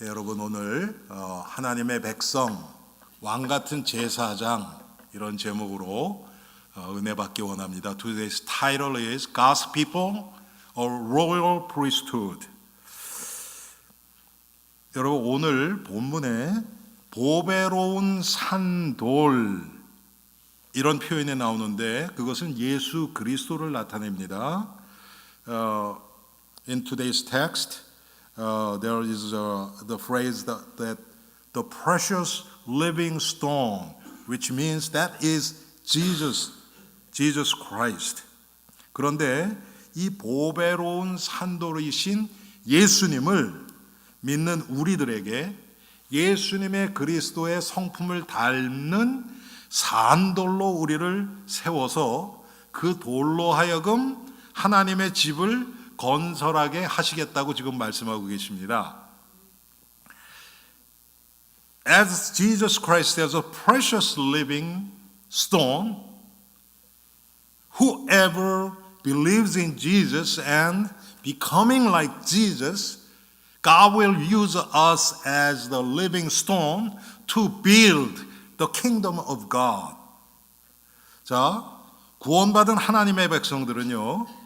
여러분 오늘 하나님의 백성 왕같은 제사장 이런 제목으로 은혜 받기 원합니다. Today's title is God's People, a Royal Priesthood. 여러분 오늘 본문에 보배로운 산돌 이런 표현이 나오는데 그것은 예수 그리스도를 나타냅니다. In today's text, there is the phrase that the precious living stone, which means that is Jesus Christ. 그런데 이 보배로운 산돌이신 예수님을 믿는 우리들에게 예수님의 그리스도의 성품을 닮는 산돌로 우리를 세워서 그 돌로 하여금 하나님의 집을 건설하게 하시겠다고 지금 말씀하고 계십니다. As Jesus Christ is a precious living stone, whoever believes in Jesus and becoming like Jesus, God will use us as the living stone to build the kingdom of God. 자, 구원받은 하나님의 백성들은요,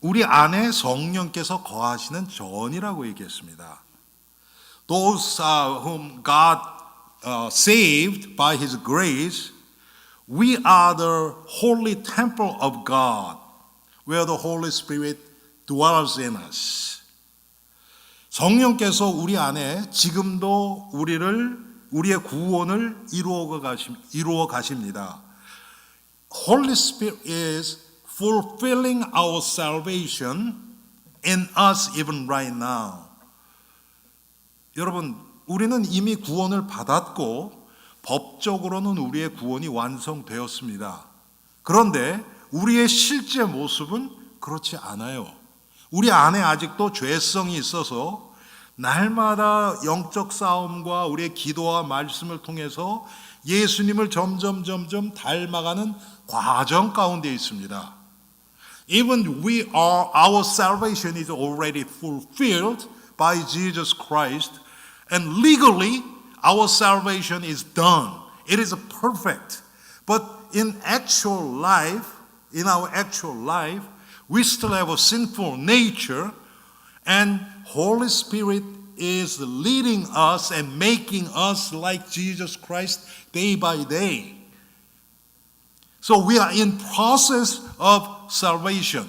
우리 안에 성령께서 거하시는 전이라고 얘기했습니다. Those whom God saved by His grace, we are the holy temple of God, where the Holy Spirit dwells in us. 성령께서 우리 안에 지금도 우리의 구원을 이루어 가십니다. Holy Spirit is fulfilling our salvation in us even right now. 여러분, 우리는 이미 구원을 받았고 법적으로는 우리의 구원이 완성되었습니다. 그런데 우리의 실제 모습은 그렇지 않아요. 우리 안에 아직도 죄성이 있어서 날마다 영적 싸움과 우리의 기도와 말씀을 통해서 예수님을 점점 닮아가는 과정 가운데 있습니다. Even our salvation is already fulfilled by Jesus Christ, and legally our salvation is done. It is perfect. But in our actual life, we still have a sinful nature, and Holy Spirit is leading us and making us like Jesus Christ day by day. So we are in process of salvation.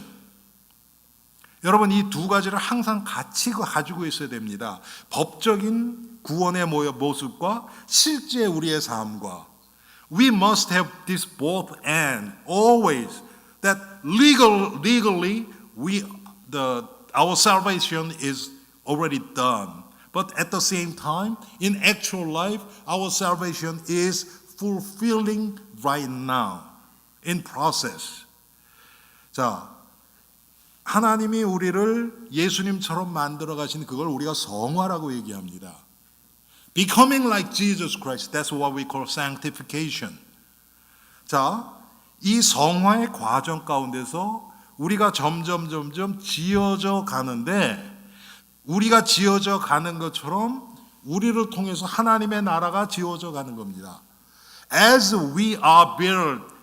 여러분 이 두 가지를 항상 같이 가지고 있어야 됩니다. 법적인 구원의 모습과 실제 우리의 삶과. We must have this both and always. That legally our salvation is already done. But at the same time, in actual life, our salvation is fulfilling right now, in process. 자, 하나님이 우리를 예수님처럼 만들어 가신 그걸 우리가 성화라고 얘기합니다. Becoming like Jesus Christ, that's what we call sanctification. 자, 이 성화의 과정 가운데서 우리가 점점 지어져 가는데 우리가 지어져 가는 것처럼 우리를 통해서 하나님의 나라가 지어져 가는 겁니다. As we are built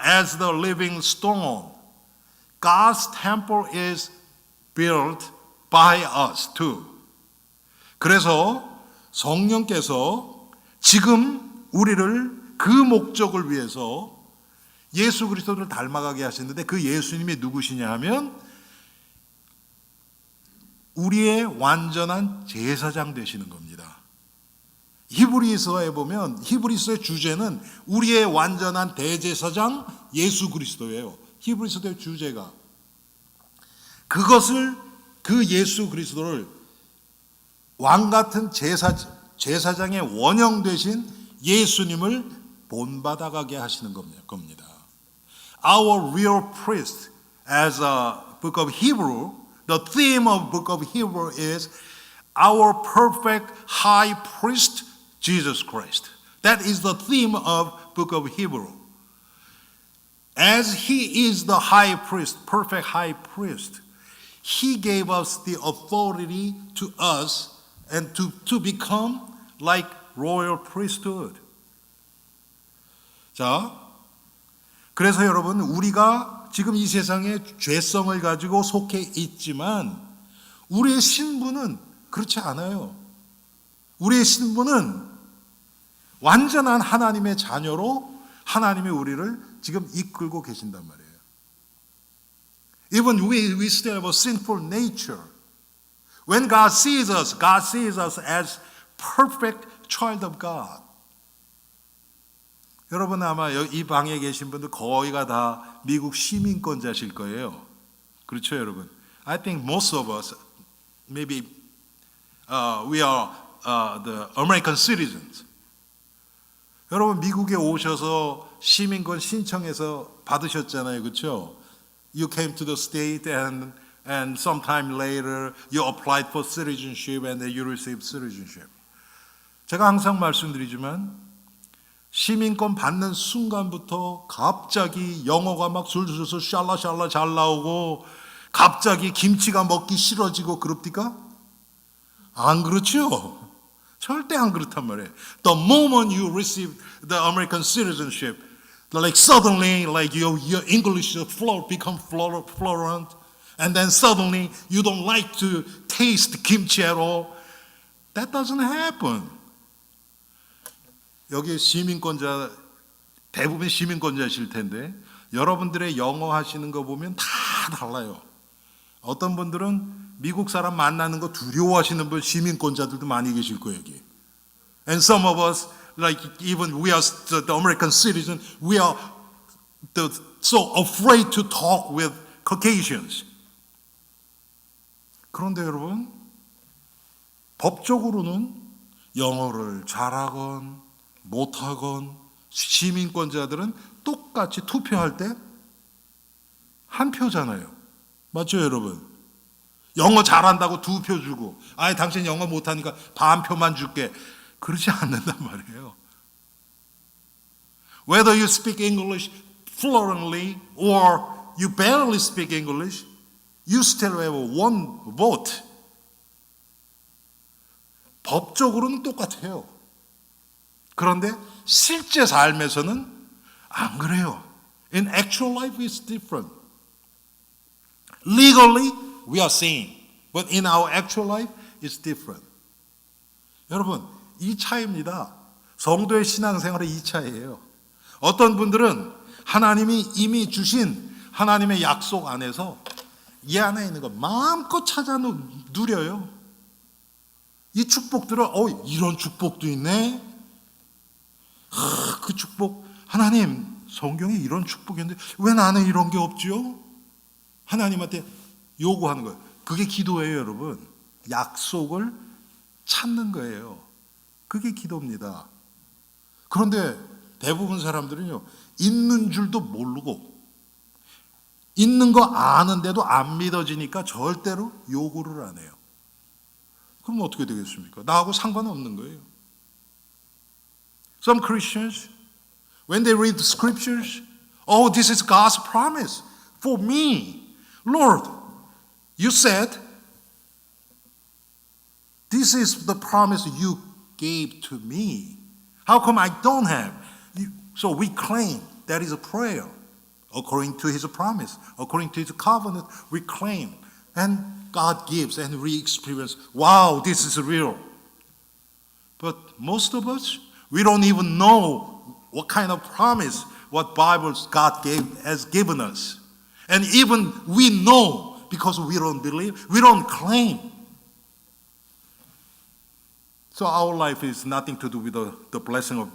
as the living stone, God's temple is built by us too. 그래서 성령께서 지금 우리를 그 목적을 위해서 예수 그리스도를 닮아가게 하시는데 그 예수님이 누구시냐 하면 우리의 완전한 제사장 되시는 겁니다. 히브리서에 보면 히브리서의 주제는 우리의 완전한 대제사장 예수 그리스도예요. 히브리서의 주제가 그것을 그 예수 그리스도를 왕같은 제사장의 원형 되신 예수님을 본받아가게 하시는 겁니다. Our real priest, as a book of Hebrew, the theme of book of Hebrew is our perfect high priest, Jesus Christ. That is the theme of book of Hebrew. As he is the high priest, perfect high priest, He gave us the authority to us and to become like royal priesthood. 자, 그래서 여러분, 우리가 지금 이 세상에 죄성을 가지고 속해 있지만 우리의 신분은 그렇지 않아요. 우리의 신분은 완전한 하나님의 자녀로 하나님이 우리를 지금 이끌고 계신단 말이에요. Even we still have a sinful nature. When God sees us as perfect child of God. 여러분 아마 이 방에 계신 분들 거의가 다 미국 시민권자실 거예요. 그렇죠, 여러분? I think most of us, maybe we are the American citizens. 여러분 미국에 오셔서 시민권 신청해서 받으셨잖아요, 그렇죠? You came to the state and sometime later you applied for citizenship and then you received citizenship. 제가 항상 말씀드리지만 시민권 받는 순간부터 갑자기 영어가 막 술술술 샬라샬라 잘 나오고 갑자기 김치가 먹기 싫어지고 그럽니까? 안 그렇죠? 절대 안 그렇단 말이에요. The moment you receive the American citizenship, like suddenly, like your English become fluent, and then suddenly you don't like to taste kimchi at all. That doesn't happen. 여기 시민권자 대부분 시민권자실 텐데 여러분들의 영어 하시는 거 보면 다 달라요. 어떤 분들은 미국 사람 만나는 거 두려워하시는 분 시민권자들도 많이 계실 거예요, 여기. And some of us, like even we are the American citizen, we are so afraid to talk with Caucasians. 그런데 여러분, 법적으로는 영어를 잘하건 못하건 시민권자들은 똑같이 투표할 때 한 표잖아요. 맞죠, 여러분? 영어 잘한다고 2표 주고, 아예 당신 영어 못하니까 반표만 줄게. 그러지 않는단 말이에요. Whether you speak English fluently or you barely speak English, you still have one vote. 법적으로는 똑같아요. 그런데 실제 삶에서는 안 그래요. In actual life it's different. Legally we are same, but in our actual life it's different. 여러분, 이 차이입니다. 성도의 신앙생활의 이 차이예요. 어떤 분들은 하나님이 이미 주신 하나님의 약속 안에서 이 안에 있는 거 마음껏 찾아 누려요. 이 축복들을 이런 축복도 있네. 그 축복, 하나님 성경에 이런 축복이 있는데 왜 나는 이런 게 없지요? 하나님한테 요구하는 거예요. 그게 기도예요, 여러분. 약속을 찾는 거예요. 그게 기도입니다. 그런데 대부분 사람들은요, 있는 줄도 모르고 있는 거 아는데도 안 믿어지니까 절대로 요구를 안 해요. 그럼 어떻게 되겠습니까? 나하고 상관없는 거예요. Some Christians, when they read the scriptures, oh, this is God's promise for me. Lord, you said, this is the promise you gave to me. How come I don't have? So we claim that is a prayer. According to his promise, according to his covenant, we claim. And God gives and we experience, wow, this is real. But most of us, we don't even know what kind of promise, what Bible God has given us. And even we know because we don't believe, we don't claim. So our life is nothing to do with the blessing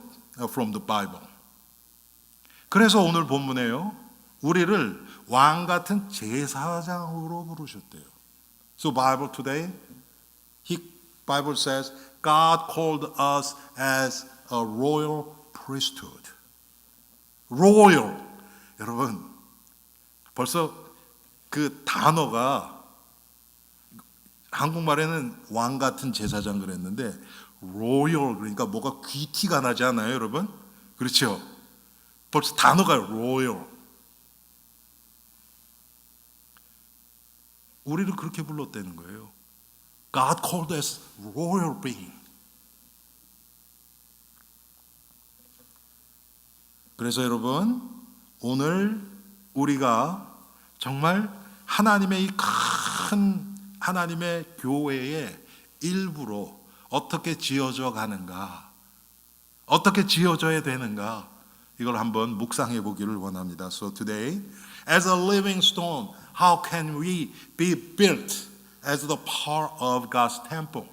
from the Bible. 그래서 오늘 본문에요, 우리를 왕 같은 제사장으로 부르셨대요. So Bible today, Bible says, God called us as a royal priesthood. Royal. 여러분, 벌써 그 단어가 한국말에는 왕 같은 제사장 그랬는데 royal 그러니까 뭐가 귀티가 나지 않아요, 여러분? 그렇죠? 벌써 단어가 royal. 우리를 그렇게 불렀다는 거예요. God called us royal being. 그래서 여러분, 오늘 우리가 정말 하나님의 이 큰 하나님의 교회의 일부로 어떻게 지어져 가는가, 어떻게 지어져야 되는가, 이걸 한번 묵상해 보기를 원합니다. So today, as a living stone, how can we be built as the part of God's temple?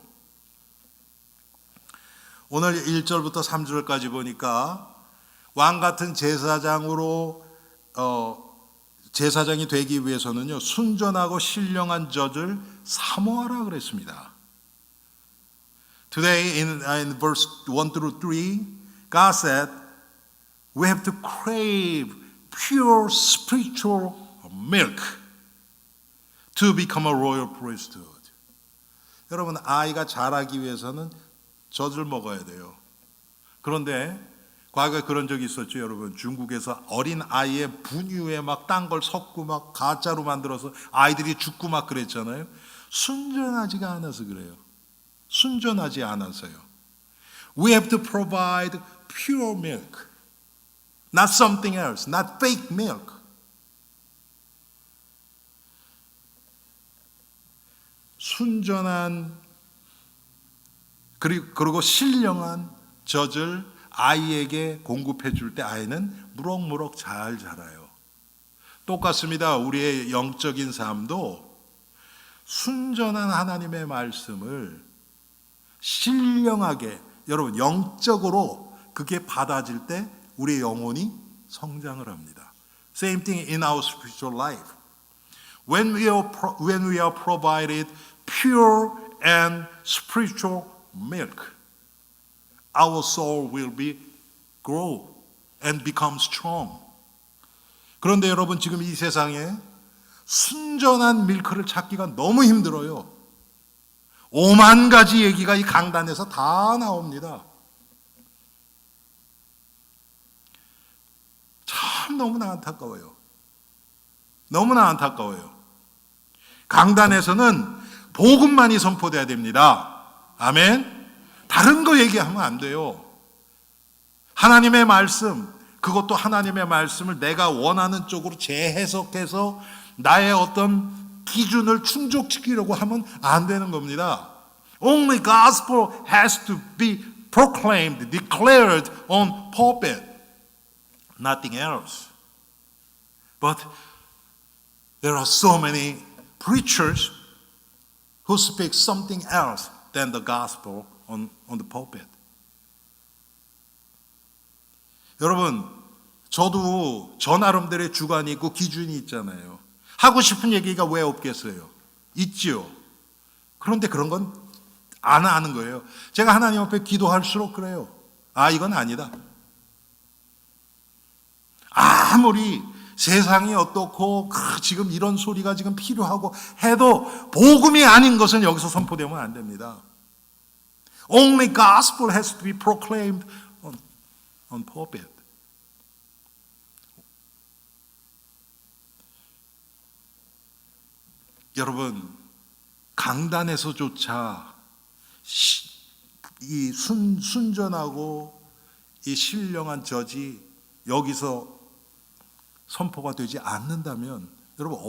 오늘 1절부터 3절까지 보니까 왕 같은 제사장으로 제사장이 되기 위해서는요, 순전하고 신령한 젖을 사모하라 그랬습니다. Today in verse 1 through 3, God said, we have to crave pure spiritual milk to become a royal priesthood. 여러분, 아이가 자라기 위해서는 젖을 먹어야 돼요. 그런데 과거에 그런 적이 있었죠, 여러분. 중국에서 어린 아이의 분유에 막 딴 걸 섞고 막 가짜로 만들어서 아이들이 죽고 막 그랬잖아요. 순전하지가 않아서 그래요. 순전하지 않아서요. We have to provide pure milk, not something else, not fake milk. 순전한 그리고 신령한 젖을 아이에게 공급해 줄 때 아이는 무럭무럭 잘 자라요. 똑같습니다. 우리의 영적인 삶도 순전한 하나님의 말씀을 신령하게, 여러분, 영적으로 그게 받아질 때 우리의 영혼이 성장을 합니다. Same thing in our spiritual life. When we are provided pure and spiritual milk, our soul will be grow and become strong. 그런데 여러분, 지금 이 세상에 순전한 밀크를 찾기가 너무 힘들어요. 5만 가지 얘기가 이 강단에서 다 나옵니다. 참 너무나 안타까워요. 너무나 안타까워요. 강단에서는 복음만이 선포돼야 됩니다. 아멘. 다른 거 얘기하면 안 돼요. 하나님의 말씀, 그것도 하나님의 말씀을 내가 원하는 쪽으로 재해석해서 나의 어떤 기준을 충족시키려고 하면 안 되는 겁니다. Only gospel has to be proclaimed, declared on pulpit. Nothing else. But there are so many preachers who speak something else than the gospel on the pulpit. 여러분, 저도 저 나름대로의 주관이 있고 기준이 있잖아요. 하고 싶은 얘기가 왜 없겠어요? 있지요. 그런데 그런 건 안 하는 거예요. 제가 하나님 앞에 기도할수록 그래요. 아, 이건 아니다. 아무리 세상이 어떻고 지금 이런 소리가 지금 필요하고 해도 복음이 아닌 것은 여기서 선포되면 안 됩니다. Only gospel has to be proclaimed on pulpit. 여러분, 강단에서조차 이 순전하고 이 신령한 젖이 여기서 선포가 되지 않는다면 여러분,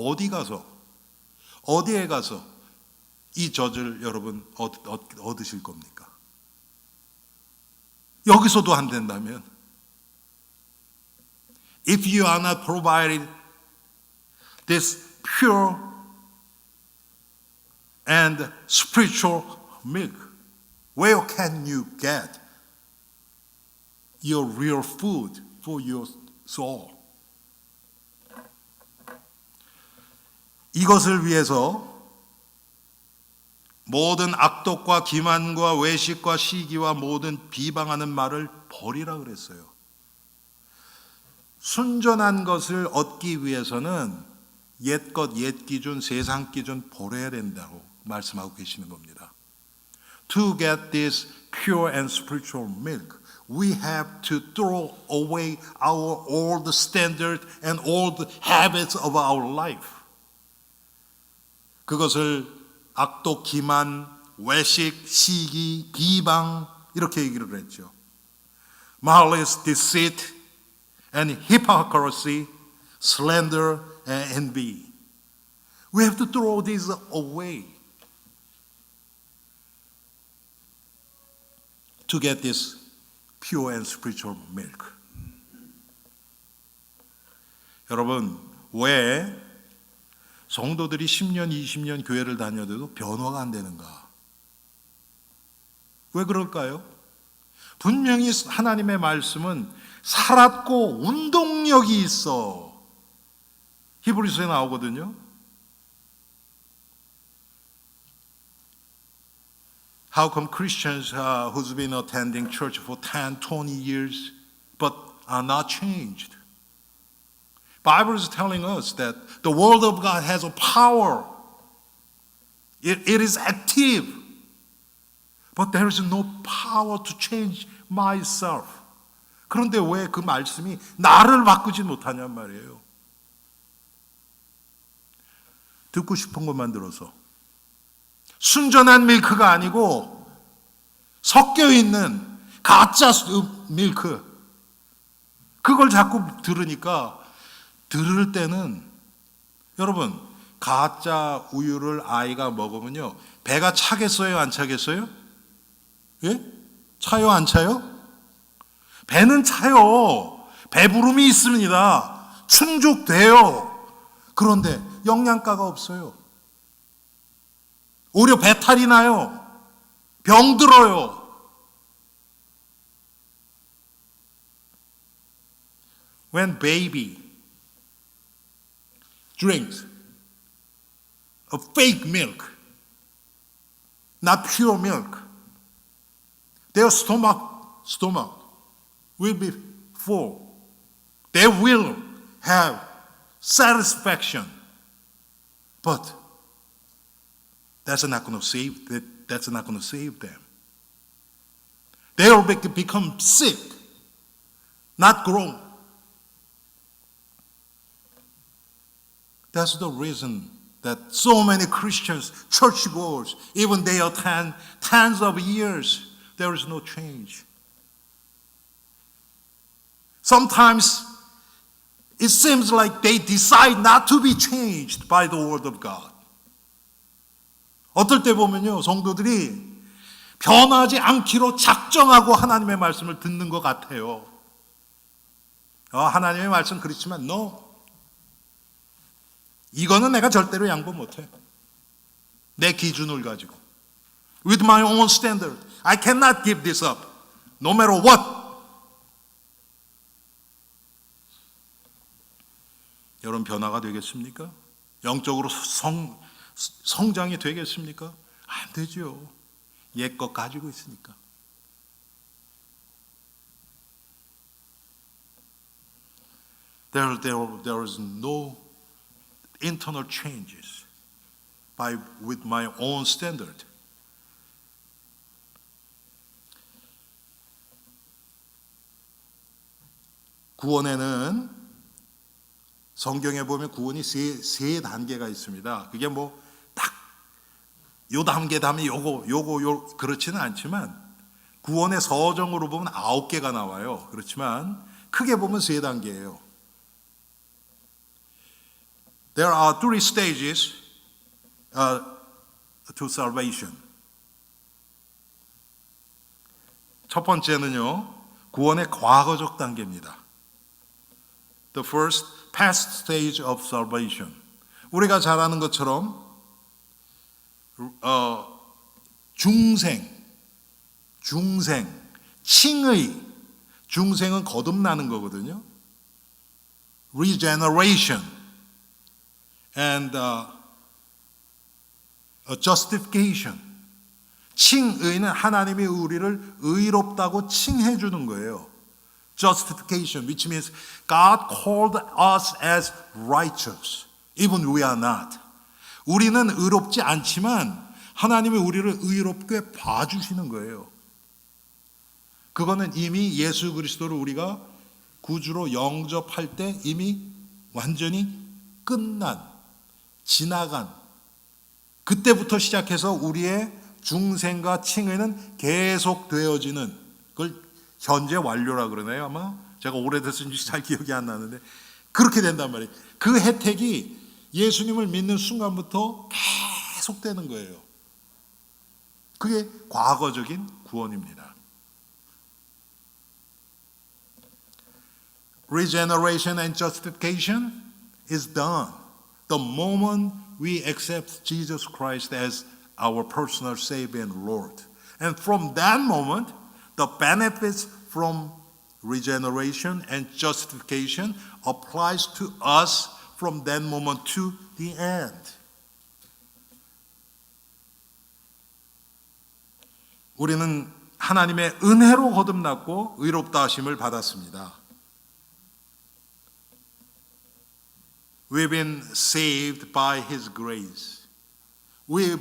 어디에 가서 이 젖을 여러분 얻으실 겁니까? 여기서도 안 된다면, if you are not provided this pure and spiritual milk, where can you get your real food for your soul? 이것을 위해서 모든 악독과 기만과 외식과 시기와 모든 비방하는 말을 버리라 그랬어요. 순전한 것을 얻기 위해서는 옛것, 옛 기준, 세상 기준 버려야 된다고 말씀하고 계시는 겁니다. To get this pure and spiritual milk, we have to throw away our old standard and old habits of our life. 그것을 악독, 기만, 외식, 시기, 비방 이렇게 얘기를 했죠. malice, deceit, and hypocrisy, slander, and envy. We have to throw these away to get this pure and spiritual milk. 여러분, 왜 성도들이 10년, 20년 교회를 다녀도 변화가 안 되는가? 왜 그럴까요? 분명히 하나님의 말씀은 살았고 운동력이 있어. 히브리서에 나오거든요. How come Christians who's been attending church for 10, 20 years but are not changed? Bible is telling us that the Word of God has a power. It is active. But there is no power to change myself. 그런데 왜 그 말씀이 나를 바꾸지 못하냔 말이에요. 듣고 싶은 것만 들어서. 순전한 밀크가 아니고 섞여 있는 가짜 밀크. 그걸 자꾸 들으니까 들을 때는 여러분 가짜 우유를 아이가 먹으면요 배가 차겠어요 안 차겠어요? 예? 차요 안 차요? 배는 차요. 배부름이 있습니다. 충족돼요. 그런데 영양가가 없어요. 오히려 배탈이 나요. 병들어요. When baby drinks a fake milk, not pure milk, their stomach will be full. They will have satisfaction. But that's not going to save them. They will become sick, not grow. That's the reason that so many Christians, churchgoers, even they attend tens of years, there is no change. Sometimes it seems like they decide not to be changed by the Word of God. 어떨 때 보면요, 성도들이 변하지 않기로 작정하고 하나님의 말씀을 듣는 것 같아요. 하나님의 말씀 그렇지만 no. 이거는 내가 절대로 양보 못해. 내 기준을 가지고. With my own standard. I cannot give this up. No matter what. 여러분 변화가 되겠습니까? 영적으로 성장이 되겠습니까? 안 되죠. 옛것 가지고 있으니까. There is no internal changes with my own standard. 구원에는 성경에 보면 구원이 세 단계가 있습니다. 그게 뭐 딱 요 단계 다음에 요거 그렇지는 않지만 구원의 서정으로 보면 9개가 나와요. 그렇지만 크게 보면 세 단계예요. There are three stages to salvation. 첫 번째는요, 구원의 과거적 단계입니다. The first past stage of salvation. 우리가 잘 아는 것처럼 중생, 칭의, 중생은 거듭나는 거거든요. Regeneration and justification. 칭의는 하나님이 우리를 의롭다고 칭해 주는 거예요. Justification, which means God called us as righteous, even we are not. 우리는 의롭지 않지만 하나님이 우리를 의롭게 봐주시는 거예요. 그거는 이미 예수 그리스도를 우리가 구주로 영접할 때 이미 완전히 끝난, 지나간 그때부터 시작해서 우리의 중생과 칭의는 계속되어지는 그걸 현재 완료라 그러나요? 아마 제가 오래됐는지 잘 기억이 안 나는데 그렇게 된단 말이에요. 그 혜택이 예수님을 믿는 순간부터 계속되는 거예요. 그게 과거적인 구원입니다. Regeneration and justification is done the moment we accept Jesus Christ as our personal Savior and Lord. And from that moment, the benefits from regeneration and justification applies to us from that moment to the end. 우리는 하나님의 은혜로 거듭났고 의롭다 하심을 받았습니다. We've been saved by His grace. We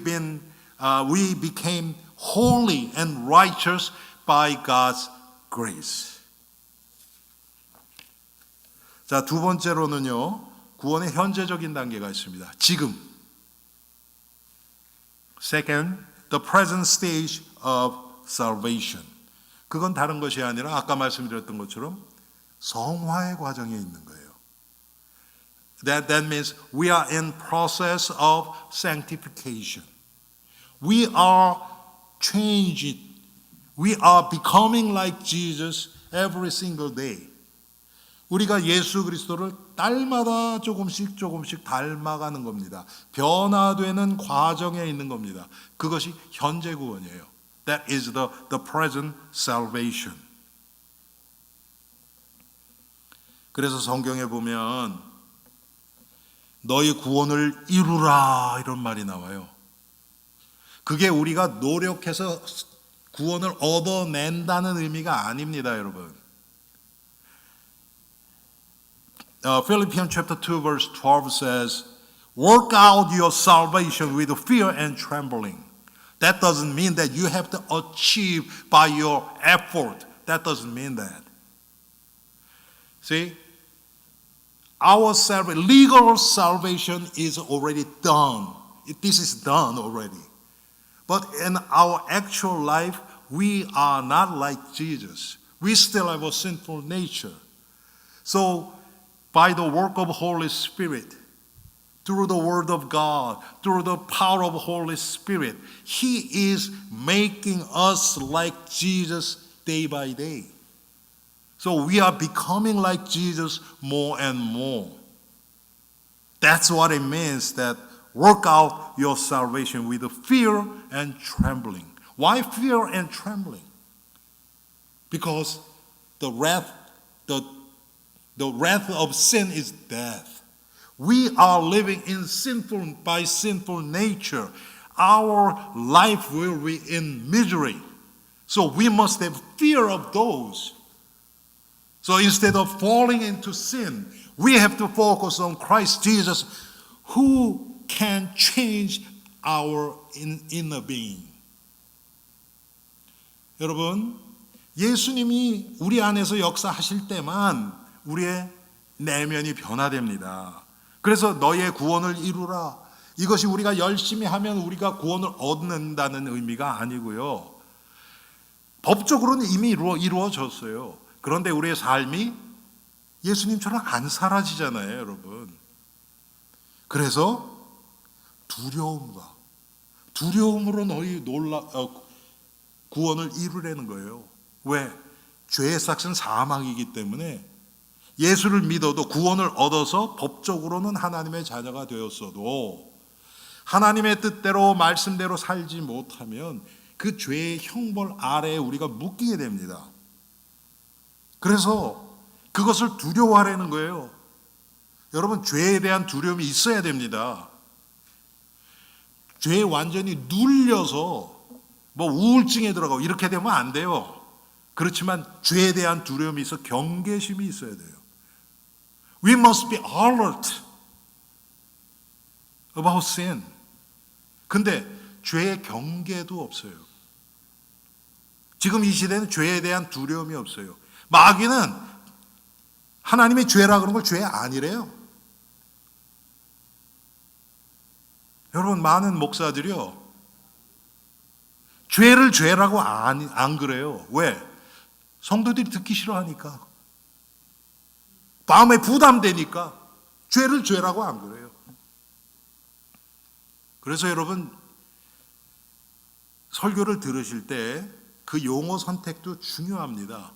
became holy and righteous by God's grace. 자, 두 번째로는요, 구원의 현재적인 단계가 있습니다. 지금. Second, the present stage of salvation. 그건 다른 것이 아니라 아까 말씀드렸던 것처럼 성화의 과정에 있는 거예요. That means we are in process of sanctification. We are changed. We are becoming like Jesus every single day. 우리가 예수 그리스도를 날마다 조금씩 닮아가는 겁니다. 변화되는 과정에 있는 겁니다. 그것이 현재 구원이에요. That is the present salvation. 그래서 성경에 보면 너희 구원을 이루라 이런 말이 나와요. 그게 우리가 노력해서 구원을 얻어낸다는 의미가 아닙니다, 여러분. Philippians chapter 2 verse 12 says, work out your salvation with fear and trembling. That doesn't mean that you have to achieve by your effort. That doesn't mean that. See? Our legal salvation is already done. This is done already. But in our actual life, we are not like Jesus. We still have a sinful nature. So, by the work of Holy Spirit, through the Word of God, through the power of Holy Spirit, He is making us like Jesus day by day. So we are becoming like Jesus more and more. That's what it means that work out your salvation with fear and trembling. Why fear and trembling? Because the wrath of sin is death. We are living by sinful nature. Our life will be in misery. So we must have fear of those. So instead of falling into sin, we have to focus on Christ Jesus, who can change our inner being. 여러분, 예수님이 우리 안에서 역사하실 때만 우리의 내면이 변화됩니다. 그래서 너의 구원을 이루라. 이것이 우리가 열심히 하면 우리가 구원을 얻는다는 의미가 아니고요. 법적으로는 이미 이루어졌어요. 그런데 우리의 삶이 예수님처럼 안 사라지잖아요, 여러분. 그래서 두려움으로 너희 구원을 이루려는 거예요. 왜? 죄의 삭은 사망이기 때문에 예수를 믿어도 구원을 얻어서 법적으로는 하나님의 자녀가 되었어도 하나님의 뜻대로 말씀대로 살지 못하면 그 죄의 형벌 아래에 우리가 묶이게 됩니다. 그래서 그것을 두려워하라는 거예요. 여러분, 죄에 대한 두려움이 있어야 됩니다. 죄에 완전히 눌려서 우울증에 들어가고 이렇게 되면 안 돼요. 그렇지만 죄에 대한 두려움이 있어 경계심이 있어야 돼요. We must be alert about sin. 근데 죄의 경계도 없어요. 지금 이 시대는 죄에 대한 두려움이 없어요. 마귀는 하나님이 죄라 그런 걸 죄 아니래요. 여러분, 많은 목사들이요, 죄를 죄라고 안 그래요. 왜? 성도들이 듣기 싫어하니까. 마음에 부담되니까 죄를 죄라고 안 그래요. 그래서 여러분, 설교를 들으실 때 그 용어 선택도 중요합니다.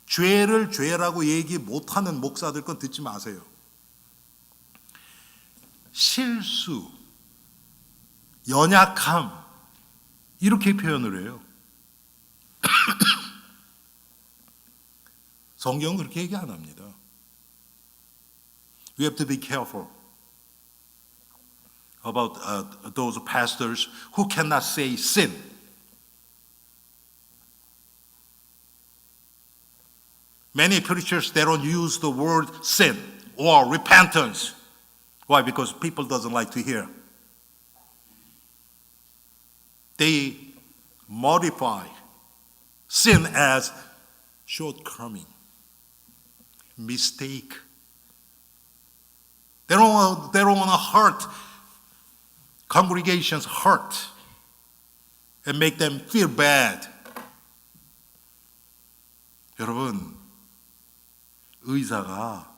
죄를 죄라고 얘기 못하는 목사들 건 듣지 마세요. 실수, 연약함, 이렇게 표현을 해요. 성경은 그렇게 얘기 안 합니다. We have to be careful about those pastors who cannot say sin. Many preachers, they don't use the word sin or repentance. Why? Because people doesn't like to hear. They modify sin as shortcoming, mistake. They don't want to hurt congregations, hurt and make them feel bad. 여러분, 의사가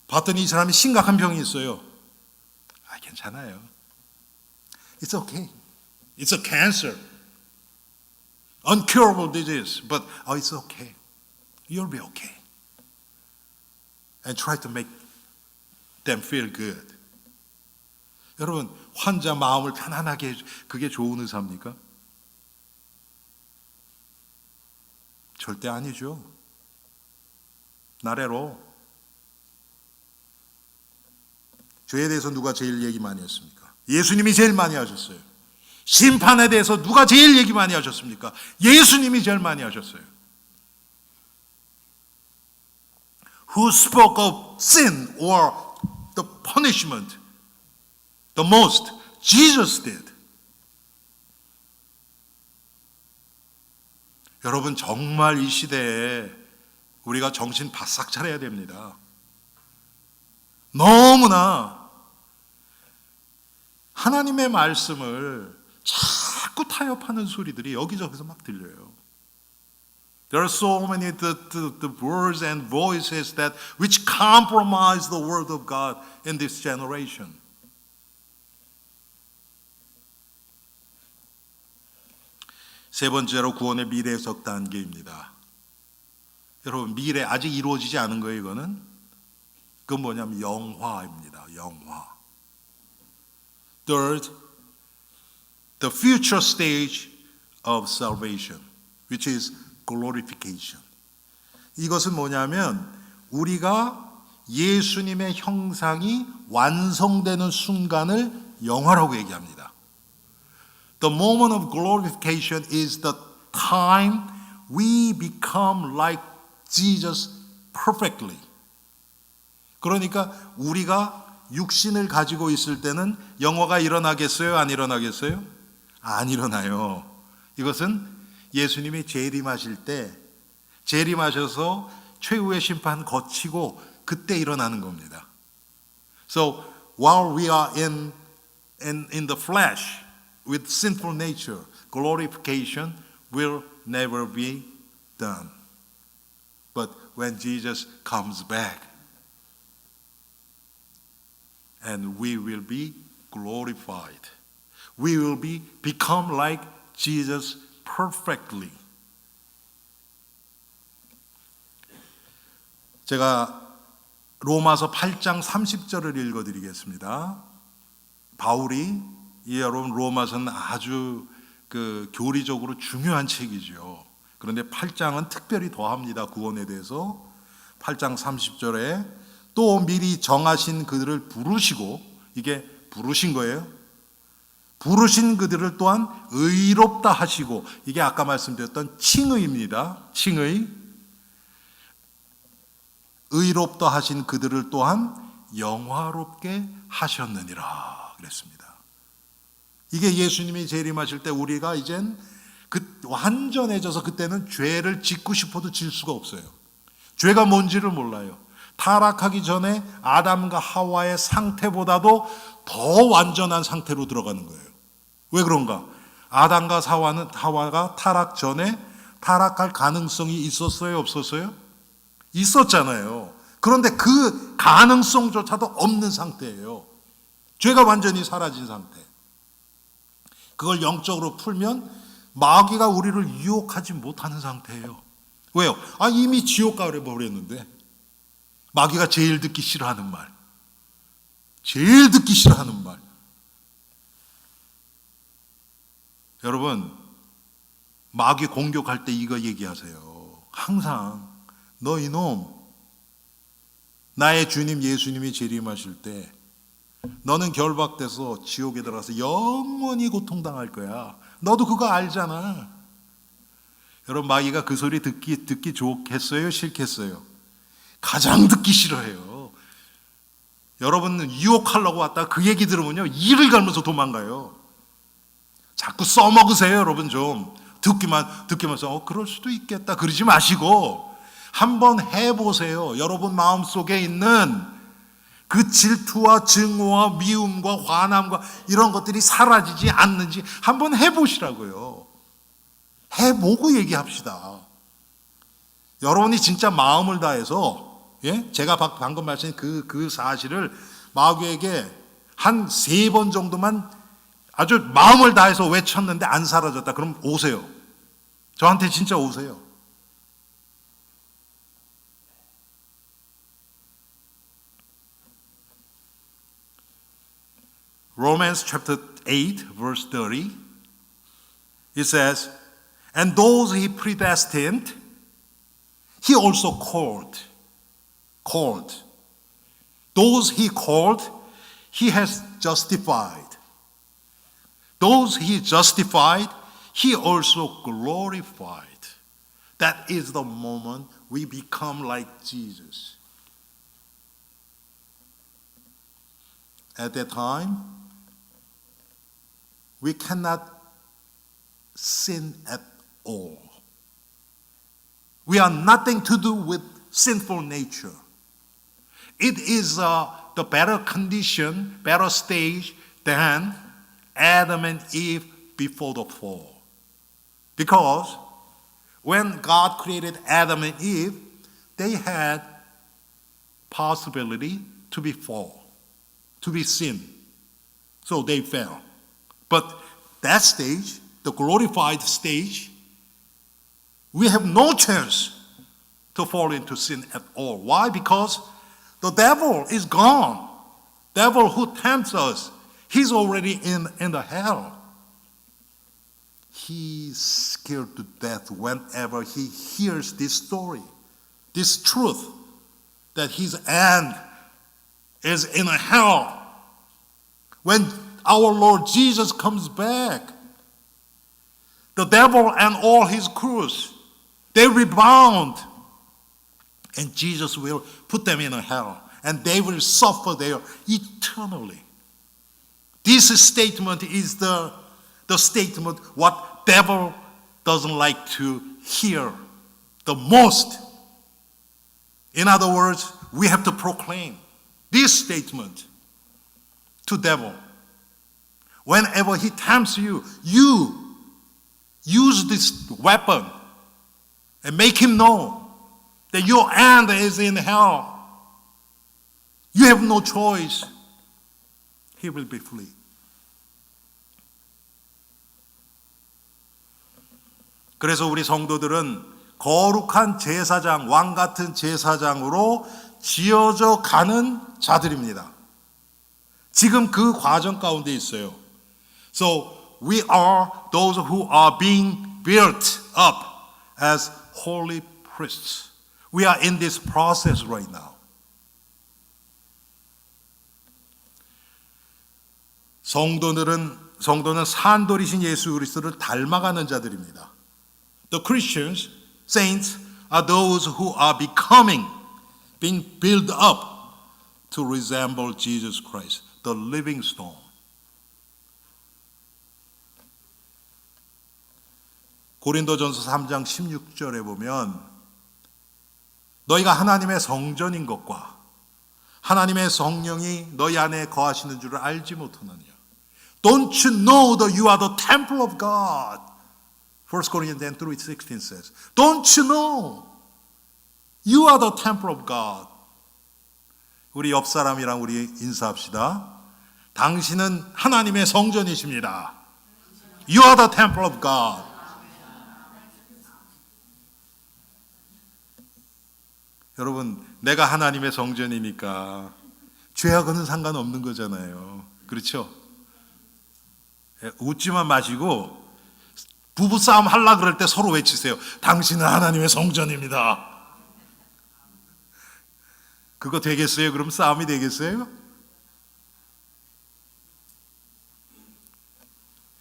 봤더니 이 사람이 심각한 병이 있어요. 괜찮아요. It's okay. It's a cancer. Uncurable disease. But it's okay. You'll be okay. And try to make them feel good. 여러분, 환자 마음을 편안하게 해줘. 그게 좋은 의사입니까? 절대 아니죠. 나래로. 죄에 대해서 누가 제일 얘기 많이 했습니까? 예수님이 제일 많이 하셨어요. 심판에 대해서 누가 제일 얘기 많이 하셨습니까? 예수님이 제일 많이 하셨어요. Who spoke of sin or the punishment the most? Jesus did. 여러분, 정말 이 시대에 우리가 정신 바싹 차려야 됩니다. 너무나 하나님의 말씀을 자꾸 타협하는 소리들이 여기저기서 막 들려요. There are so many the words and voices that which compromise the word of God in this generation. 세 번째로 구원의 미래 해석 단계입니다. 여러분, 미래 아직 이루어지지 않은 거예요, 이거는. 그건 뭐냐면 영화입니다. 영화. Third, the future stage of salvation, which is glorification. 이것은 뭐냐면 우리가 예수님의 형상이 완성되는 순간을 영화라고 얘기합니다. The moment of glorification is the time we become like Jesus perfectly. 그러니까 우리가 육신을 가지고 있을 때는 영화가 일어나겠어요? 안 일어나겠어요? 안 일어나요. 이것은 예수님이 재림하실 때 재림하셔서 최후의 심판 거치고 그때 일어나는 겁니다. So while we are in the flesh with sinful nature, glorification will never be done. But when Jesus comes back, and we will be glorified. We will become like Jesus perfectly. 제가 로마서 8장 30절을 읽어드리겠습니다. 바울이 여러분 로마서는 아주 교리적으로 중요한 책이죠. 그런데 8장은 특별히 더합니다. 구원에 대해서. 8장 30절에 또 미리 정하신 그들을 부르시고, 이게 부르신 거예요. 부르신 그들을 또한 의롭다 하시고, 이게 아까 말씀드렸던 칭의입니다. 칭의. 의롭다 하신 그들을 또한 영화롭게 하셨느니라 그랬습니다. 이게 예수님이 재림하실 때 우리가 이젠 완전해져서 그때는 죄를 짓고 싶어도 질 수가 없어요. 죄가 뭔지를 몰라요. 타락하기 전에 아담과 하와의 상태보다도 더 완전한 상태로 들어가는 거예요. 왜 그런가? 아담과 하와가 타락 전에 타락할 가능성이 있었어요, 없었어요? 있었잖아요. 그런데 그 가능성조차도 없는 상태예요. 죄가 완전히 사라진 상태. 그걸 영적으로 풀면 마귀가 우리를 유혹하지 못하는 상태예요. 왜요? 이미 지옥 가래 버렸는데. 마귀가 제일 듣기 싫어하는 말. 제일 듣기 싫어하는 말. 여러분, 마귀 공격할 때 이거 얘기하세요. 항상 너 이놈, 나의 주님 예수님이 재림하실 때 너는 결박돼서 지옥에 들어가서 영원히 고통당할 거야. 너도 그거 알잖아. 여러분, 마귀가 그 소리 듣기 좋겠어요? 싫겠어요? 가장 듣기 싫어해요. 여러분은 유혹하려고 왔다 그 얘기 들으면요, 이를 갈면서 도망가요. 자꾸 써먹으세요. 여러분 좀 듣기만서 그럴 수도 있겠다 그러지 마시고 한번 해보세요. 여러분 마음속에 있는 그 질투와 증오와 미움과 화남과 이런 것들이 사라지지 않는지 한번 해보시라고요. 해보고 얘기합시다. 여러분이 진짜 마음을 다해서, 제가 방금 말씀드린 그 사실을 마귀에게 한 3번 정도만 아주 마음을 다해서 외쳤는데 안 사라졌다. 그럼 오세요. 저한테 진짜 오세요. Romans chapter 8 verse 30 it says, and those he predestined he also called. Those he called he has justified. Those he justified, he also glorified. That is the moment we become like Jesus. At that time, we cannot sin at all. We have nothing to do with sinful nature. It is the better condition, better stage than Adam and Eve before the fall. Because when God created Adam and Eve, they had possibility to be fall, to be sin. So they fell. But that stage, the glorified stage, we have no chance to fall into sin at all. Why? Because the devil is gone. Devil who tempts us, he's already in the hell. He's scared to death whenever he hears this story, this truth, that his end is in a hell. When our Lord Jesus comes back, the devil and all his crews, they rebound, and Jesus will put them in a hell, and they will suffer there eternally. This statement is the statement what devil doesn't like to hear the most. In other words, we have to proclaim this statement to devil. Whenever he tempts you, you use this weapon and make him know that your end is in hell. You have no choice. He will be flee. 그래서 우리 성도들은 거룩한 제사장, 왕 같은 제사장으로 지어져 가는 자들입니다. 지금 그 과정 가운데 있어요. So we are those who are being built up as holy priests. We are in this process right now. 성도는 산돌이신 예수 그리스도를 닮아가는 자들입니다. The Christians, saints, are those who are being built up to resemble Jesus Christ, the living stone. 고린도전서 3장 16절에 보면 너희가 하나님의 성전인 것과 하나님의 성령이 너희 안에 거하시는 줄을 알지 못하느냐. Don't you know that you are the temple of God? 1 Corinthians 3:16 says, Don't you know you are the temple of God? 우리 옆 사람이랑 우리 인사합시다. 당신은 하나님의 성전이십니다. You are the temple of God. 여러분, 내가 하나님의 성전이니까 죄하고는 상관없는 거잖아요. 그렇죠? 웃지만 마시고 부부싸움 하려고 그럴 때 서로 외치세요. 당신은 하나님의 성전입니다. 그거 되겠어요? 그럼 싸움이 되겠어요?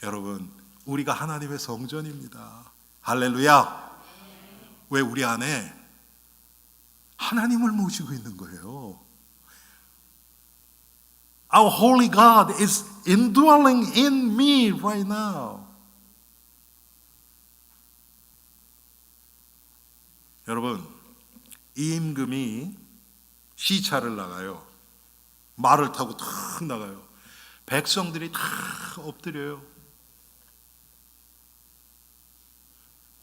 여러분, 우리가 하나님의 성전입니다. 할렐루야. 왜 우리 안에 하나님을 모시고 있는 거예요. Our holy God is indwelling in me right now. 여러분, 이 임금이 시차를 나가요. 말을 타고 탁 나가요. 백성들이 다 엎드려요.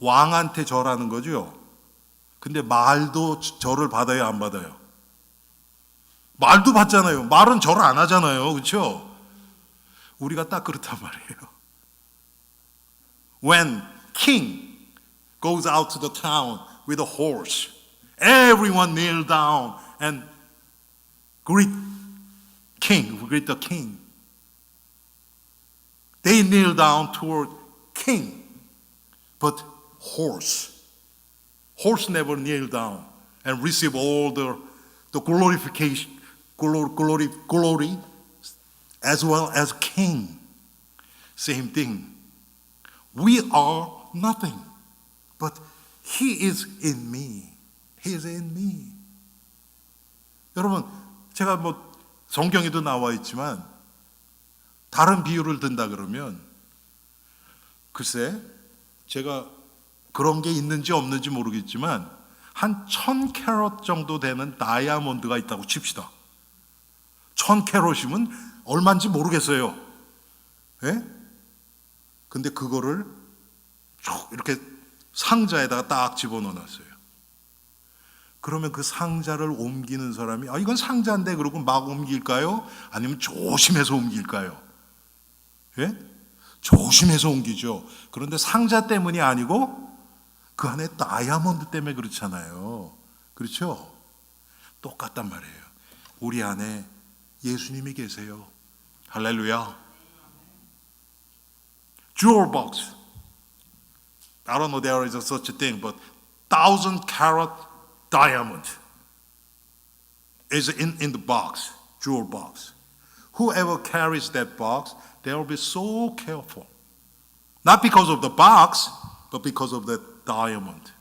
왕한테 절하는 거죠. 근데 말도 절을 받아요, 안 받아요? 말도 받잖아요. 말은 절을 안 하잖아요. 그렇죠? 우리가 딱 그렇단 말이에요. When king goes out to the town with a horse, everyone kneel down and greet the king. They kneel down toward king, but horse never kneel down and receive all the glorification, glory, as well as king. Same thing. We are nothing, but he is in me. He is in me. 여러분, 제가 성경에도 나와 있지만 다른 비유를 든다 그러면 글쎄 제가 그런 게 있는지 없는지 모르겠지만 한 1000캐럿 정도 되는 다이아몬드가 있다고 칩시다. 1000캐럿이면 얼마인지 모르겠어요. 예? 근데 그거를 쭉 이렇게 상자에다가 딱 집어넣어놨어요. 그러면 그 상자를 옮기는 사람이 이건 상자인데 그러고 막 옮길까요? 아니면 조심해서 옮길까요? 예? 조심해서 옮기죠. 그런데 상자 때문이 아니고 그 안에 다이아몬드 때문에 그렇잖아요. 그렇죠? 똑같단 말이에요. 우리 안에 예수님이 계세요. 할렐루야. Jewel box. I don't know there is such a thing, but 1,000-carat diamond is in the box, jewel box. Whoever carries that box, they will be so careful. Not because of the box, but because of the diamond.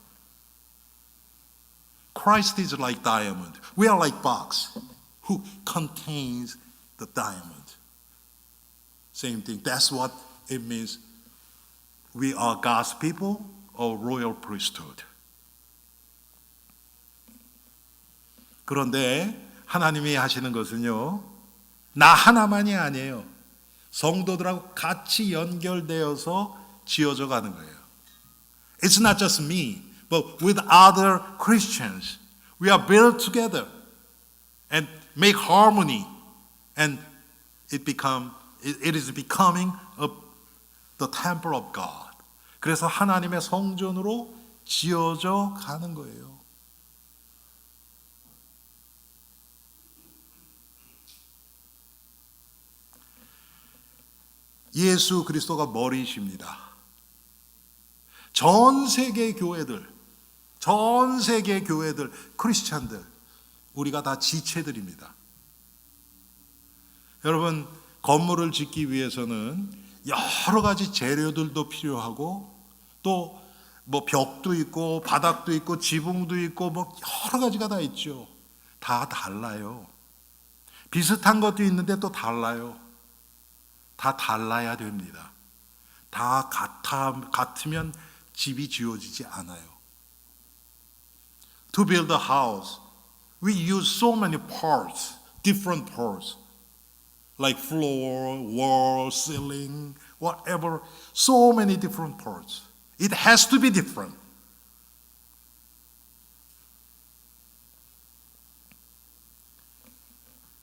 Christ is like diamond. We are like box who contains the diamond. Same thing. That's what it means. We are God's people, a royal priesthood. 그런데 하나님이 하시는 것은요, 나 하나만이 아니에요. 성도들하고 같이 연결되어서 지어져 가는 거예요. It's not just me, but with other Christians. We are built together and make harmony, and it is becoming the temple of God. 그래서 하나님의 성전으로 지어져 가는 거예요. 예수 그리스도가 머리이십니다. 전 세계 교회들, 크리스찬들, 우리가 다 지체들입니다. 여러분, 건물을 짓기 위해서는 여러 가지 재료들도 필요하고 또 벽도 있고 바닥도 있고 지붕도 있고 여러 가지가 다 있죠. 다 달라요. 비슷한 것도 있는데 또 달라요. 다 달라야 됩니다. 다 같으면 집이 지어지지 않아요. To build a house, we use so many parts, different parts, like floor, wall, ceiling, whatever, so many different parts. It has to be different.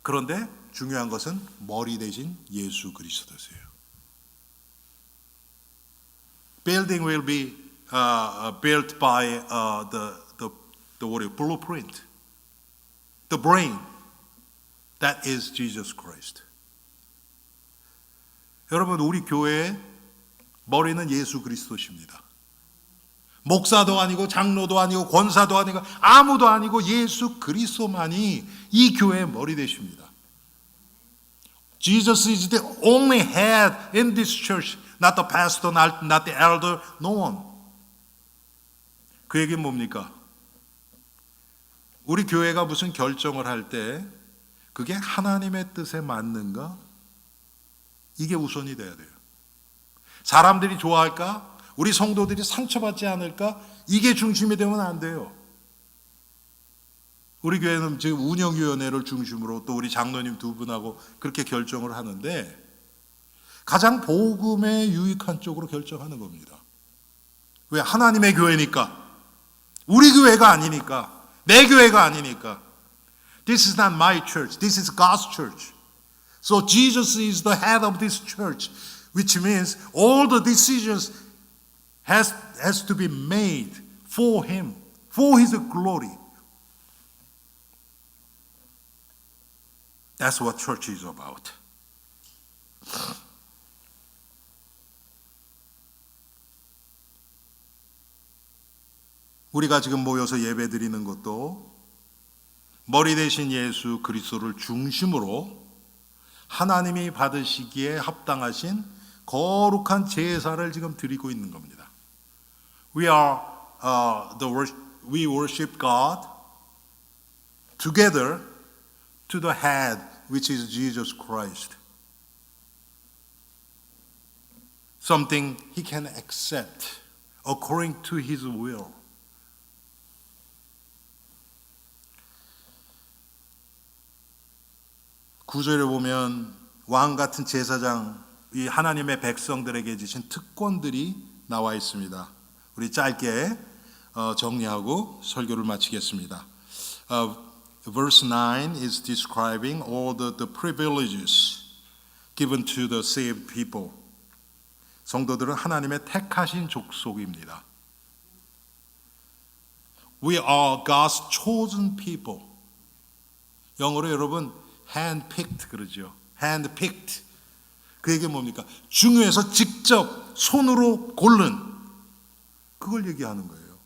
그런데 중요한 것은 머리 대신 예수 그리스도세요. Building will be built by the blueprint, the brain. That is Jesus Christ. 여러분, 우리 교회의 머리는 예수 그리스도십니다. 목사도 아니고 장로도 아니고 권사도 아니고 아무도 아니고 예수 그리스도만이 이 교회의 머리 되십니다. Jesus is the only head in this church, not the pastor, not the elder, no one. 그 얘기는 뭡니까? 우리 교회가 무슨 결정을 할 때 그게 하나님의 뜻에 맞는가? 이게 우선이 돼야 돼요. 사람들이 좋아할까? 우리 성도들이 상처받지 않을까? 이게 중심이 되면 안 돼요. 우리 교회는 지금 운영위원회를 중심으로 또 우리 장로님 두 분하고 그렇게 결정을 하는데 가장 복음에 유익한 쪽으로 결정하는 겁니다. 왜? 하나님의 교회니까. 우리 교회가 아니니까. 내 교회가 아니니까. This is not my church. This is God's church. So Jesus is the head of this church, which means all the decisions has to be made for Him, for His glory. That's what church is about. 우리가 지금 모여서 예배 드리는 것도 머리 대신 예수 그리스도를 중심으로 하나님이 받으시기에 합당하신 거룩한 제사를 지금 드리고 있는 겁니다. We worship God together to the head, which is Jesus Christ. Something He can accept according to His will. 구절에 보면 왕 같은 제사장, 이 하나님의 백성들에게 주신 특권들이 나와 있습니다. 우리 짧게 정리하고 설교를 마치겠습니다. Verse 9 is describing all the privileges given to the saved people. 성도들은 하나님의 택하신 족속입니다. We are God's chosen people. 영어로 여러분 handpicked 그러죠. handpicked. 그 얘기는 뭡니까? 중요해서 직접 손으로 고른 그걸 얘기하는 거예요.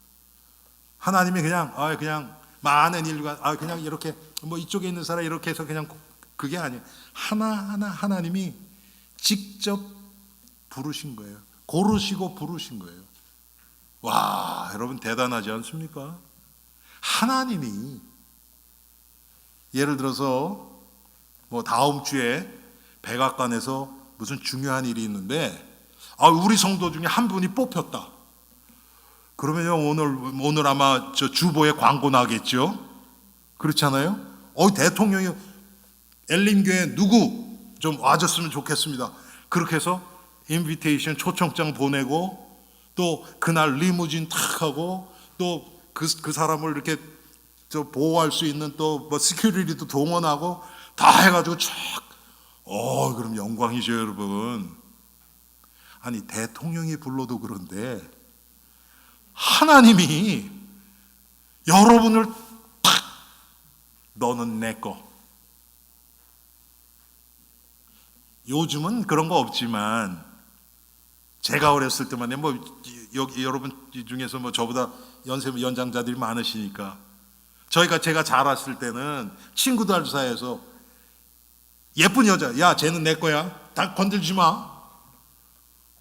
하나님이 그냥 많은 인류가 그냥 이렇게 뭐 이쪽에 있는 사람 이렇게 해서 그냥 그게 아니에요. 하나하나 하나님이 직접 부르신 거예요. 고르시고 부르신 거예요. 와, 여러분 대단하지 않습니까? 하나님이 예를 들어서 뭐 다음 주에 백악관에서 무슨 중요한 일이 있는데 우리 성도 중에 한 분이 뽑혔다. 그러면요 오늘 아마 저 주보에 광고 나겠죠. 그렇잖아요. 대통령이 엘림교회 누구 좀 와줬으면 좋겠습니다. 그렇게 해서 인비테이션 초청장 보내고 또 그날 리무진 탁 하고 또 그 사람을 이렇게 저 보호할 수 있는 또 뭐 시큐리티도 동원하고 다 해가지고 그럼 영광이죠, 여러분. 아니 대통령이 불러도 그런데 하나님이 여러분을 탁 너는 내 거. 요즘은 그런 거 없지만 제가 어렸을 때만 뭐 여기 여러분 중에서 뭐 저보다 연장자들이 많으시니까 제가 자랐을 때는 친구들 사이에서 예쁜 여자, 야 쟤는 내 거야, 다 건들지 마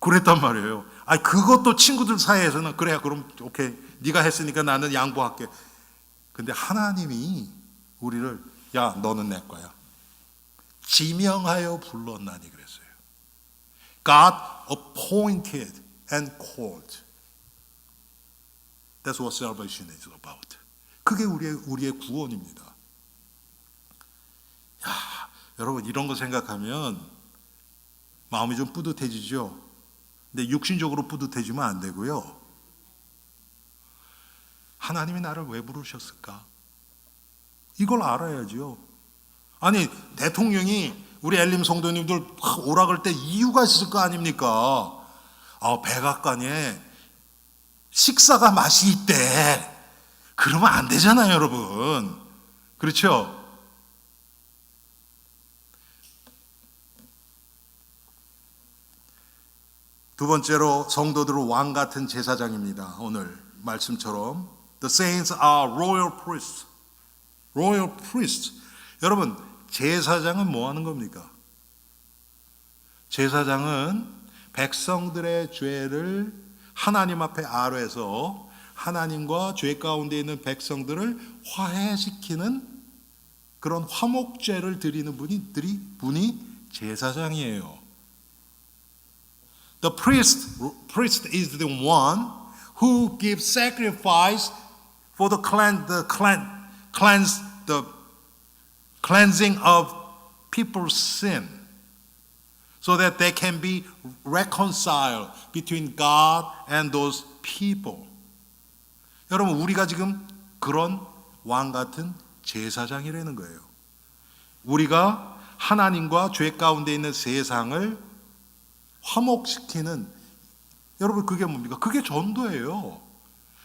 그랬단 말이에요. 그것도 친구들 사이에서는 그래 그럼 오케이 네가 했으니까 나는 양보할게. 근데 하나님이 우리를 야 너는 내 거야 지명하여 불렀나니 그랬어요. God appointed and called. That's what salvation is about. 그게 우리의 구원입니다. 야, 여러분 이런 거 생각하면 마음이 좀 뿌듯해지죠. 근데 육신적으로 뿌듯해지면 안 되고요. 하나님이 나를 왜 부르셨을까? 이걸 알아야죠. 아니 대통령이 우리 엘림 성도님들 오락할 때 이유가 있을 거 아닙니까? 백악관에 식사가 맛이 있대. 그러면 안 되잖아요, 여러분. 그렇죠? 두 번째로 성도들은 왕 같은 제사장입니다. 오늘 말씀처럼 The saints are royal priests. royal priests. 여러분 제사장은 뭐 하는 겁니까? 제사장은 백성들의 죄를 하나님 앞에 아뢰서 하나님과 죄 가운데 있는 백성들을 화해시키는 그런 화목제를 드리는 분이 제사장이에요. The priest is the one who gives sacrifice for the cleansing of people's sin, so that they can be reconciled between God and those people. 여러분 우리가 지금 그런 왕 같은 제사장이라는 거예요. 우리가 하나님과 죄 가운데 있는 세상을 화목시키는, 여러분 그게 뭡니까? 그게 전도예요.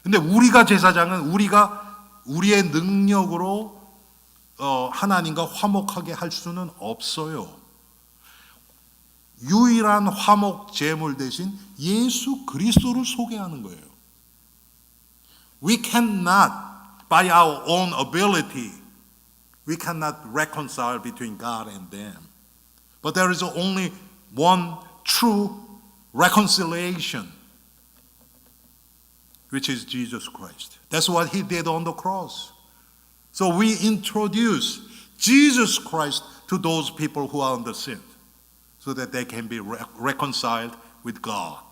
근데 우리가 제사장은 우리의 능력으로 하나님과 화목하게 할 수는 없어요. 유일한 화목 제물 대신 예수 그리스도를 소개하는 거예요. We cannot, by our own ability, we cannot reconcile between God and them. But there is only one true reconciliation, which is Jesus Christ. That's what He did on the cross. So we introduce Jesus Christ to those people who are under sin, so that they can be reconciled with God.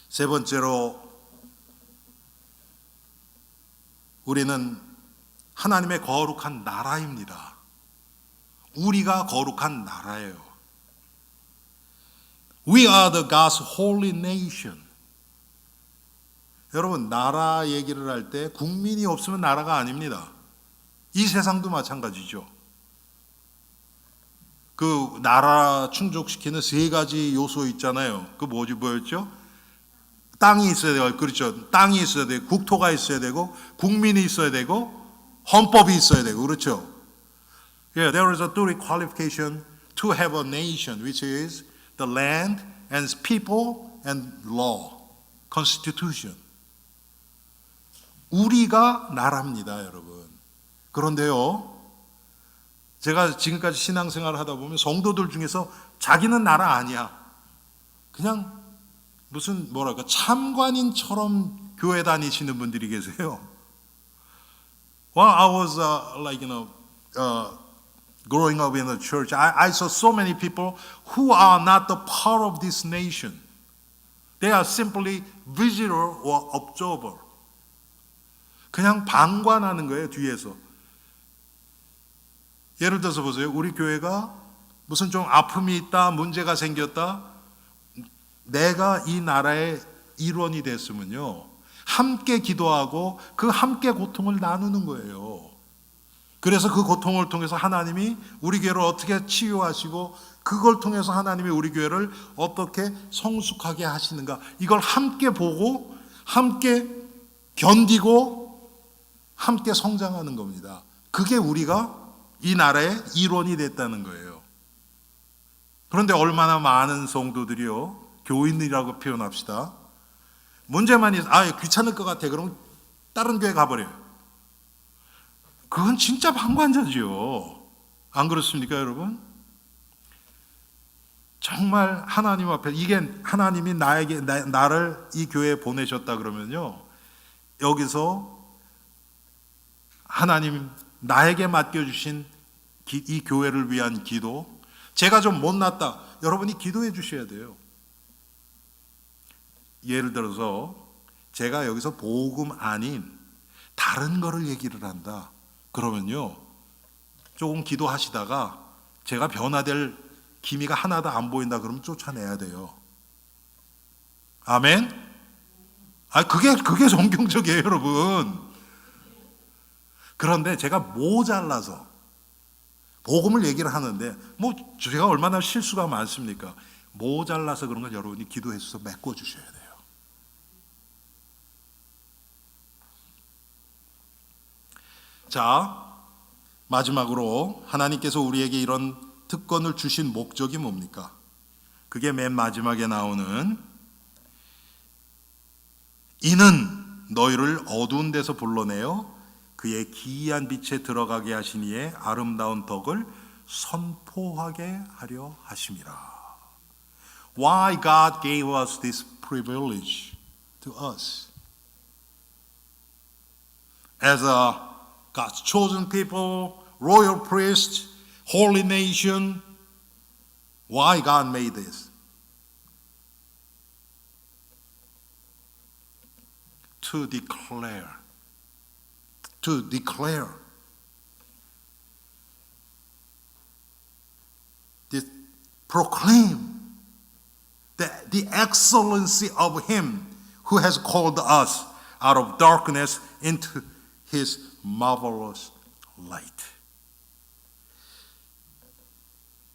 세 번째로 우리는 하나님의 거룩한 나라입니다. 우리가 거룩한 나라예요. We are the God's holy nation. 여러분 나라 얘기를 할 때 국민이 없으면 나라가 아닙니다. 이 세상도 마찬가지죠. 그 나라 충족시키는 세 가지 요소 있잖아요. 그 뭐였죠? 땅이 있어야 되고, 그렇죠. 땅이 있어야 되고, 국토가 있어야 되고, 국민이 있어야 되고, 헌법이 있어야 되고, 그렇죠. Yeah, there is a three qualification to have a nation, which is the land and people and law, constitution. 우리가 나라입니다, 여러분. 그런데요, 제가 지금까지 신앙생활을 하다 보면 성도들 중에서 자기는 나라 아니야. 그냥 무슨 참관인처럼 교회 다니시는 분들이 계세요. Well, I was growing up in the church, I saw so many people who are not the part of this nation. They are simply visitor or observer. 그냥 방관하는 거예요, 뒤에서. 예를 들어서 보세요. 우리 교회가 무슨 좀 아픔이 있다, 문제가 생겼다. 내가 이 나라의 일원이 됐으면요, 함께 기도하고 그 함께 고통을 나누는 거예요. 그래서 그 고통을 통해서 하나님이 우리 교회를 어떻게 치유하시고 그걸 통해서 하나님이 우리 교회를 어떻게 성숙하게 하시는가, 이걸 함께 보고 함께 견디고 함께 성장하는 겁니다. 그게 우리가 이 나라의 일원이 됐다는 거예요. 그런데 얼마나 많은 성도들이요, 교인이라고 표현합시다. 문제만 귀찮을 것 같아. 그럼 다른 교회 가버려요. 그건 진짜 방관자지요. 안 그렇습니까, 여러분? 정말 하나님 앞에, 이게 하나님이 나를 이 교회에 보내셨다 그러면요, 여기서 하나님 나에게 맡겨주신 이 교회를 위한 기도, 제가 좀 못났다, 여러분이 기도해 주셔야 돼요. 예를 들어서 제가 여기서 복음 아닌 다른 거를 얘기를 한다. 그러면요, 조금 기도하시다가 제가 변화될 기미가 하나도 안 보인다 그러면 쫓아내야 돼요. 아멘? 그게 성경적이에요, 여러분. 그런데 제가 모자라서 복음을 얘기를 하는데, 제가 얼마나 실수가 많습니까? 모자라서 그런 건 여러분이 기도해서 메꿔주셔야 돼요. 자, 마지막으로 하나님께서 우리에게 이런 특권을 주신 목적이 뭡니까? 그게 맨 마지막에 나오는 이는 너희를 어두운 데서 불러내어 그의 기이한 빛에 들어가게 하신 이의 아름다운 덕을 선포하게 하려 하심이라. Why God gave us this privilege to us as God's chosen people, royal priest, holy nation. Why God made this? To declare, proclaim the excellency of Him who has called us out of darkness into His marvelous light.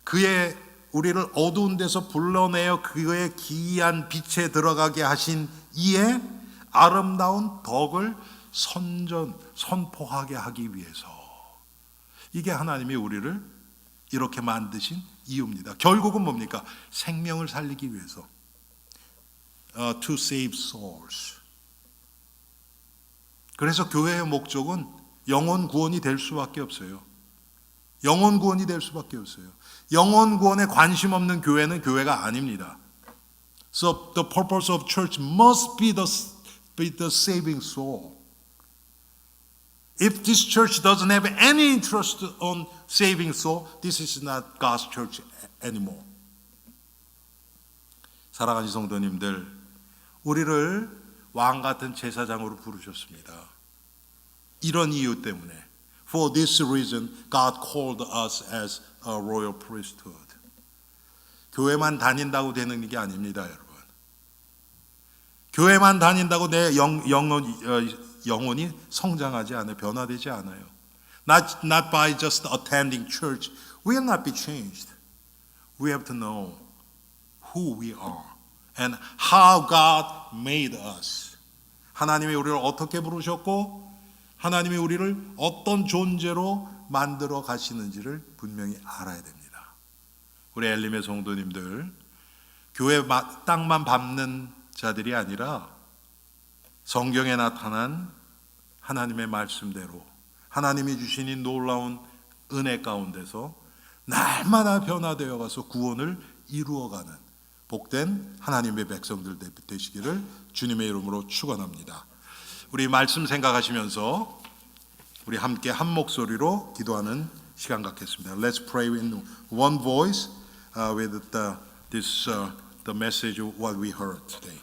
그의 우리를 어두운 데서 불러내어 그의 기이한 빛에 들어가게 하신 이의 아름다운 덕을 선포하게 하기 위해서. 이게 하나님이 우리를 이렇게 만드신 이유입니다. 결국은 뭡니까? 생명을 살리기 위해서. To save souls. 그래서 교회의 목적은 영혼 구원이 될 수밖에 없어요. 영혼 구원이 될 수밖에 없어요. 영혼 구원에 관심 없는 교회는 교회가 아닙니다. So the purpose of church must be the saving soul. If this church doesn't have any interest on saving soul, this is not God's church anymore. 사랑하는 성도님들, 우리를 왕 같은 제사장으로 부르셨습니다. 이런 이유 때문에. For this reason, God called us as a royal priesthood. 교회만 다닌다고 되는 게 아닙니다, 여러분. 교회만 다닌다고 내 영혼이 성장하지 않아요. 변화되지 않아요. Not by just attending church. We will not be changed. We have to know who we are and how God made us. 하나님이 우리를 어떻게 부르셨고 하나님이 우리를 어떤 존재로 만들어 가시는지를 분명히 알아야 됩니다. 우리 엘림의 성도님들, 교회 땅만 밟는 자들이 아니라 성경에 나타난 하나님의 말씀대로 하나님이 주신 이 놀라운 은혜 가운데서 날마다 변화되어 가서 구원을 이루어가는 복된 하나님의 백성들 되시기를 주님의 이름으로 축원합니다. 우리 말씀 생각하시면서 우리 함께 한 목소리로 기도하는 시간 갖겠습니다. Let's pray in one voice with the message of what we heard today.